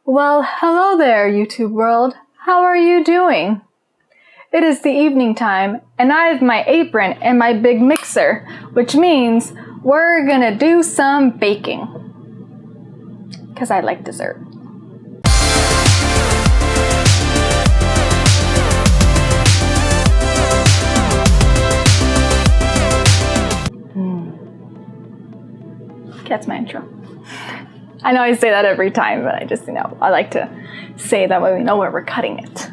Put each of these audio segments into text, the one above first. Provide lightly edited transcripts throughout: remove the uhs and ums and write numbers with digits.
Well, hello there, YouTube world. How are you doing? It is the evening time, and I have my apron and my big mixer, which means we're gonna do some baking. Because I like dessert. That's my intro. I know I say that every time, but I just, I like to say that way we know where we're cutting it.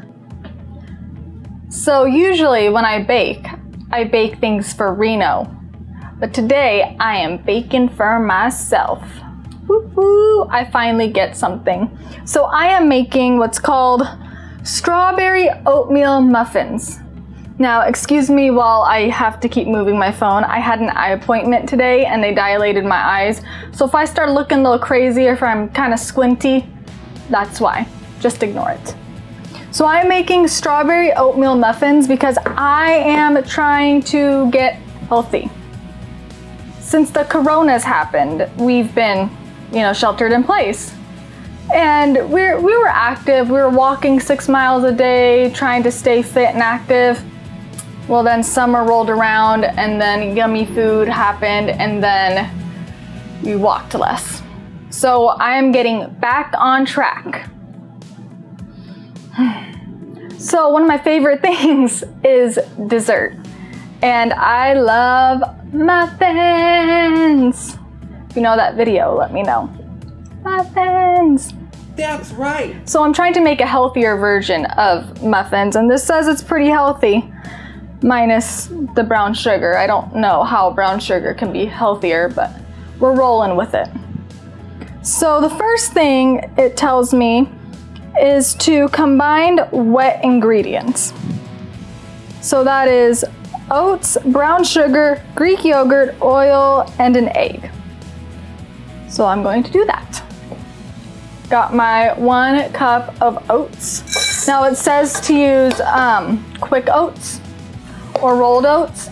So usually when I bake things for Reno. But today I am baking for myself. Woo-hoo, I finally get something. So I am making what's called strawberry oatmeal muffins. Now, excuse me while I have to keep moving my phone. I had an eye appointment today and they dilated my eyes. So if I start looking a little crazy or if I'm kind of squinty, that's why. Just ignore it. So I'm making strawberry oatmeal muffins because I am trying to get healthy. Since the coronas happened, we've been, sheltered in place. And we were active. We were walking 6 miles a day, trying to stay fit and active. Well, then summer rolled around and then yummy food happened and then we walked less. So I am getting back on track. So one of my favorite things is dessert. And I love muffins. If you know that video, let me know. Muffins. That's right. So I'm trying to make a healthier version of muffins, and this says it's pretty healthy, minus the brown sugar. I don't know how brown sugar can be healthier, but we're rolling with it. So the first thing it tells me is to combine wet ingredients. So that is oats, brown sugar, Greek yogurt, oil, and an egg. So I'm going to do that. Got my 1 cup of oats. Now it says to use quick oats or rolled oats.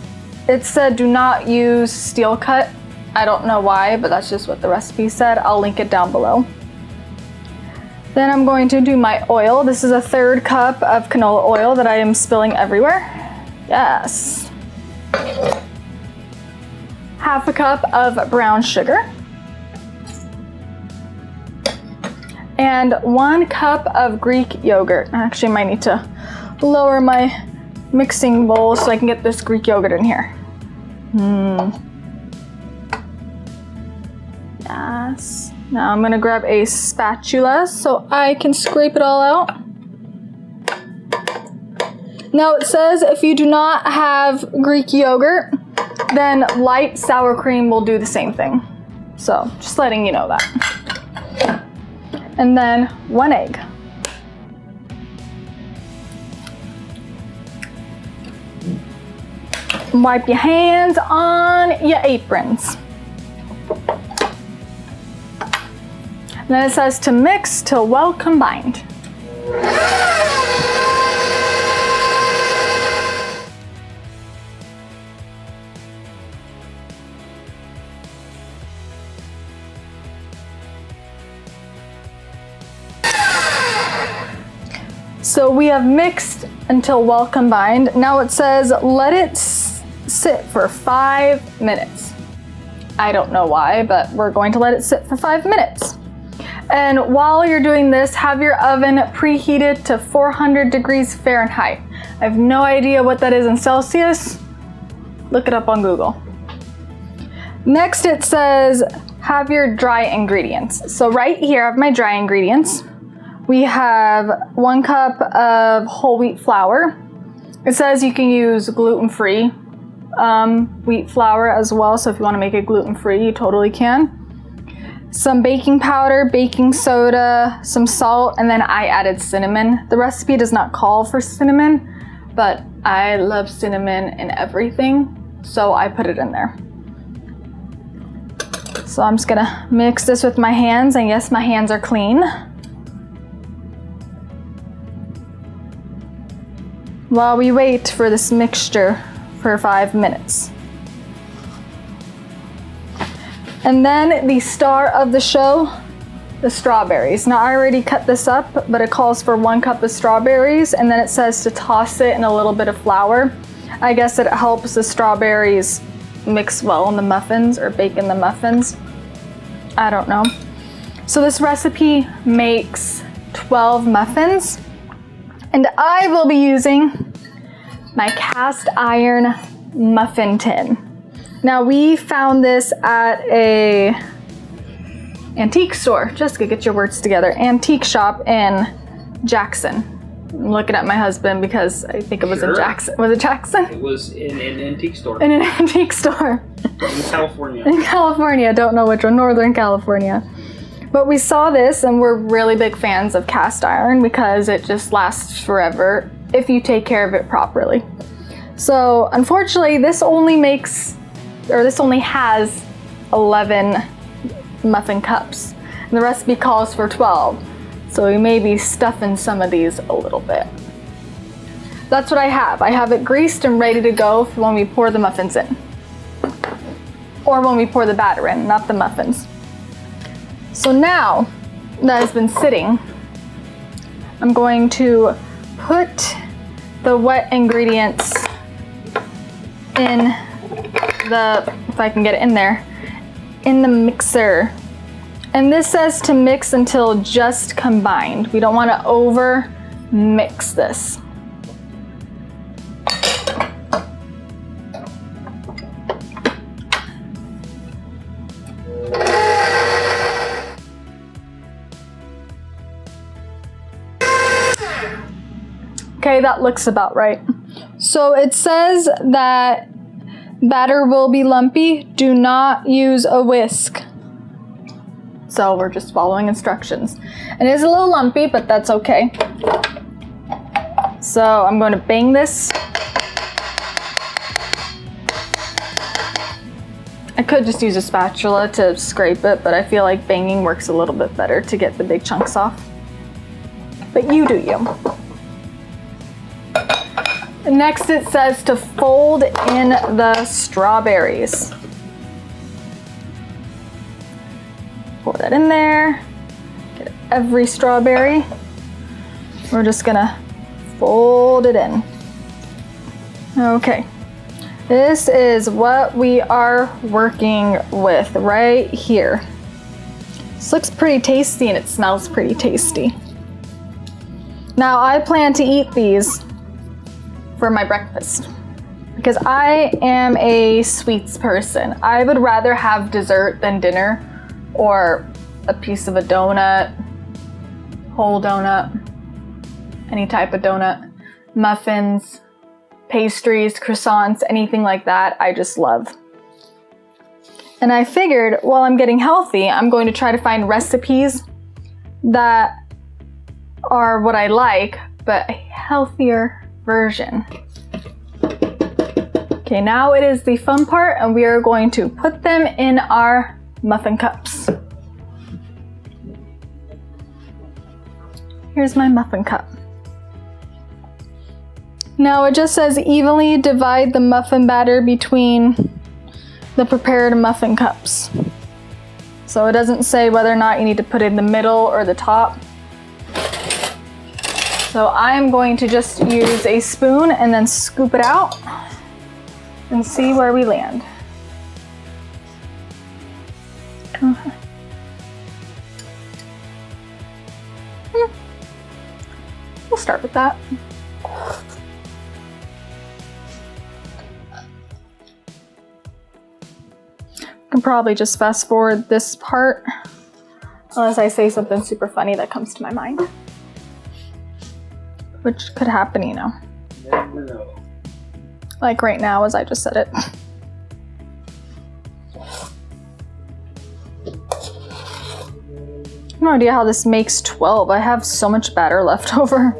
It said do not use steel cut. I don't know why, but that's just what the recipe said. I'll link it down below. Then I'm going to do my oil. This is a 1/3 cup of canola oil that I am spilling everywhere. Yes. 1/2 cup of brown sugar. And 1 cup of Greek yogurt. I actually might need to lower my mixing bowl so I can get this Greek yogurt in here. Yes. Now I'm gonna grab a spatula so I can scrape it all out. Now it says if you do not have Greek yogurt, then light sour cream will do the same thing. So just letting you know that. And then 1 egg. Wipe your hands on your aprons. And then it says to mix till well combined. So we have mixed until well combined. Now it says let it sit for 5 minutes. I don't know why, but we're going to let it sit for 5 minutes. And while you're doing this, have your oven preheated to 400 degrees Fahrenheit. I have no idea what that is in Celsius. Look it up on Google. Next it says have your dry ingredients. So right here I have my dry ingredients. We have 1 cup of whole wheat flour. It says you can use gluten-free wheat flour as well, so if you want to make it gluten-free, you totally can. Some baking powder, baking soda, some salt, and then I added cinnamon. The recipe does not call for cinnamon, but I love cinnamon in everything, so I put it in there. So I'm just gonna mix this with my hands, and yes, my hands are clean. While we wait for this mixture for 5 minutes. And then the star of the show, the strawberries. Now I already cut this up, but it calls for 1 cup of strawberries, and then it says to toss it in a little bit of flour. I guess it helps the strawberries mix well in the muffins or bake in the muffins. I don't know. So this recipe makes 12 muffins, and I will be using my cast iron muffin tin. Now we found this at a antique store. Jessica, get your words together. Antique shop in Jackson. I'm looking at my husband because I think it was in Jackson. Was it Jackson? It was in an antique store. In an antique store. In California. In California. Don't know which one. Northern California. But we saw this and we're really big fans of cast iron because it just lasts forever if you take care of it properly. So unfortunately, this only has 11 muffin cups. And the recipe calls for 12. So we may be stuffing some of these a little bit. That's what I have. I have it greased and ready to go for when we pour the muffins in. Or when we pour the batter in, not the muffins. So now that it's been sitting, I'm going to put the wet ingredients in the, if I can get it in there, in the mixer. And this says to mix until just combined. We don't want to over mix this. Okay, that looks about right. So it says that batter will be lumpy. Do not use a whisk. So we're just following instructions. And it is a little lumpy, but that's okay. So I'm going to bang this. I could just use a spatula to scrape it, but I feel like banging works a little bit better to get the big chunks off. But you do you. Next it says to fold in the strawberries. Pour that in there, get every strawberry. We're just gonna fold it in. Okay, this is what we are working with right here. This looks pretty tasty and it smells pretty tasty. Now I plan to eat these for my breakfast because I am a sweets person. I would rather have dessert than dinner, or a piece of a donut, whole donut, any type of donut, muffins, pastries, croissants, anything like that, I just love. And I figured while I'm getting healthy, I'm going to try to find recipes that are what I like, but a healthier version. Okay, now it is the fun part, and we are going to put them in our muffin cups. Here's my muffin cup. Now it just says evenly divide the muffin batter between the prepared muffin cups. So it doesn't say whether or not you need to put it in the middle or the top. So I'm going to just use a spoon and then scoop it out and see where we land. We'll start with that. Can probably just fast forward this part unless I say something super funny that comes to my mind, which could happen, you know. Never know. Like right now as I just said it. No idea how this makes 12. I have so much batter left over.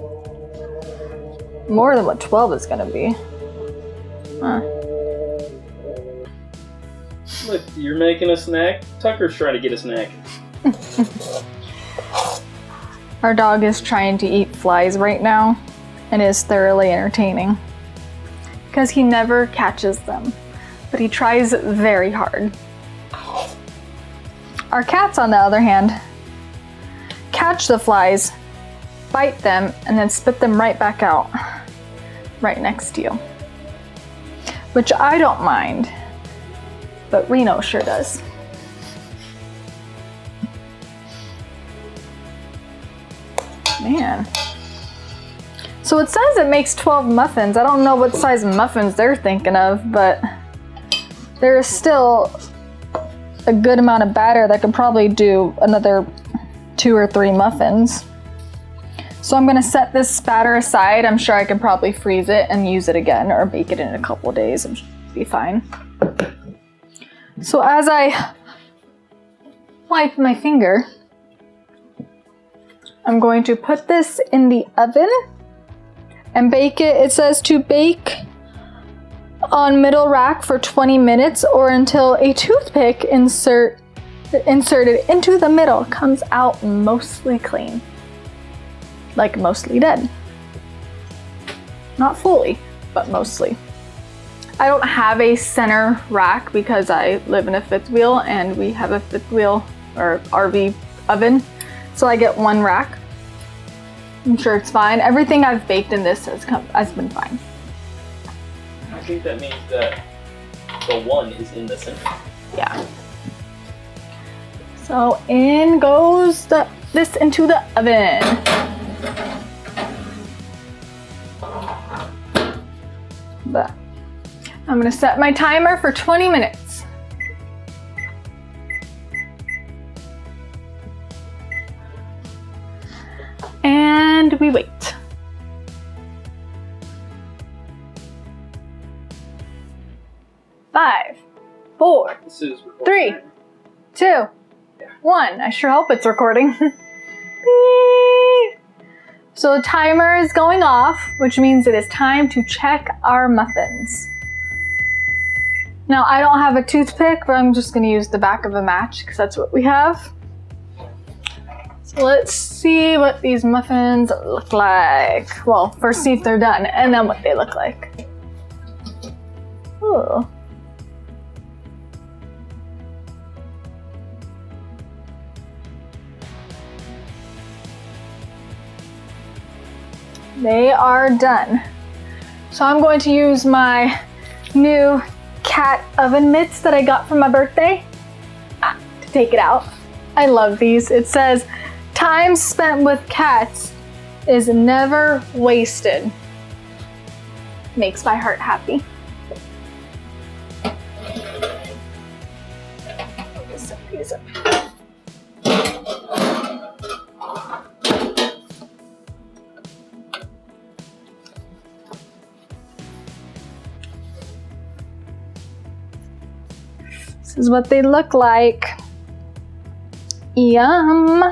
More than what 12 is gonna be. Look, you're making a snack. Tucker's trying to get a snack. Our dog is trying to eat flies right now and is thoroughly entertaining because he never catches them, but he tries very hard. Our cats, on the other hand, catch the flies, bite them, and then spit them right back out, right next to you. Which I don't mind, but Reno sure does. Man. So it says it makes 12 muffins. I don't know what size muffins they're thinking of, but there's still a good amount of batter that could probably do another 2 or 3 muffins. So I'm gonna set this batter aside. I'm sure I could probably freeze it and use it again or bake it in a couple days and be fine. So as I wipe my finger, I'm going to put this in the oven and bake it. It says to bake on middle rack for 20 minutes or until a toothpick inserted into the middle comes out mostly clean. Like mostly dead. Not fully, but mostly. I don't have a center rack because I live in a fifth wheel and we have a fifth wheel or RV oven. So I get one rack. I'm sure it's fine. Everything I've baked in this has been fine. I think that means that the one is in the center. Yeah. So in goes this into the oven. But I'm gonna set my timer for 20 minutes. And we wait. 5, 4, 3, 2, 1. I sure hope it's recording. So the timer is going off, which means it is time to check our muffins. Now I don't have a toothpick, but I'm just gonna use the back of a match because that's what we have. So let's see what these muffins look like. Well, first see if they're done and then what they look like. Ooh. They are done. So I'm going to use my new cat oven mitts that I got for my birthday to take it out. I love these. It says, time spent with cats is never wasted. Makes my heart happy. Set these up. This is what they look like. Yum.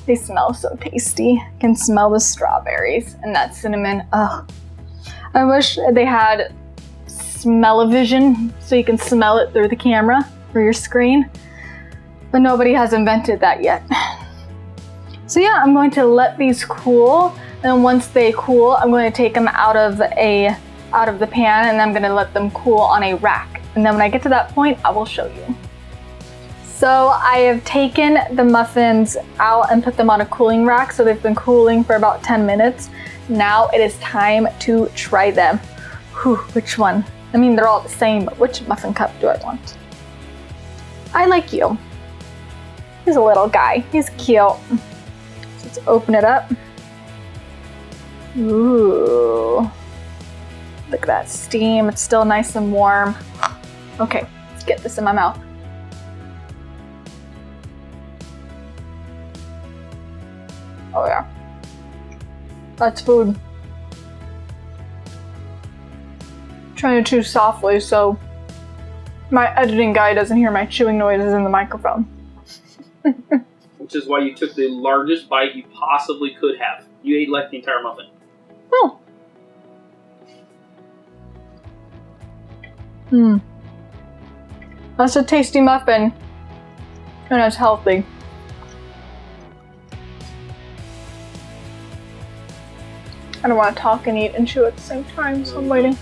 They smell so tasty. I can smell the strawberries and that cinnamon. Oh, I wish they had smell-o-vision so you can smell it through the camera or your screen, but nobody has invented that yet. So yeah, I'm going to let these cool, and once they cool, I'm going to take them out of the pan and I'm going to let them cool on a rack. And then when I get to that point, I will show you. So I have taken the muffins out and put them on a cooling rack. So they've been cooling for about 10 minutes. Now it is time to try them. Whew, which one? I mean, they're all the same, but which muffin cup do I want? I like you. He's a little guy. He's cute. So let's open it up. Ooh. Look at that steam. It's still nice and warm. Okay, let's get this in my mouth. Oh yeah. That's food. I'm trying to chew softly so my editing guy doesn't hear my chewing noises in the microphone. Which is why you took the largest bite you possibly could have. You ate like the entire muffin. Oh. That's a tasty muffin. And it's healthy. I don't want to talk and eat and chew at the same time, so I'm waiting.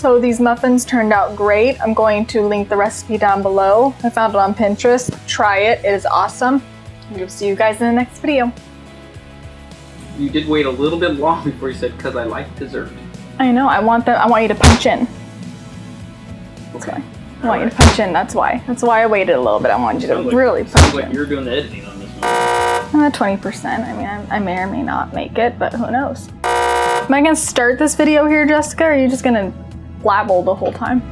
So these muffins turned out great. I'm going to link the recipe down below. I found it on Pinterest. Try it. It is awesome. We'll see you guys in the next video. You did wait a little bit long before you said, because I like dessert. I know. I want you to punch in. Okay. I want you to punch in. That's why. That's why I waited a little bit. I wanted you to really punch sounds like in. you're doing the editing on this one. I'm at 20%. I mean, I may or may not make it, but who knows? Am I gonna start this video here, Jessica, or are you just gonna blabble the whole time?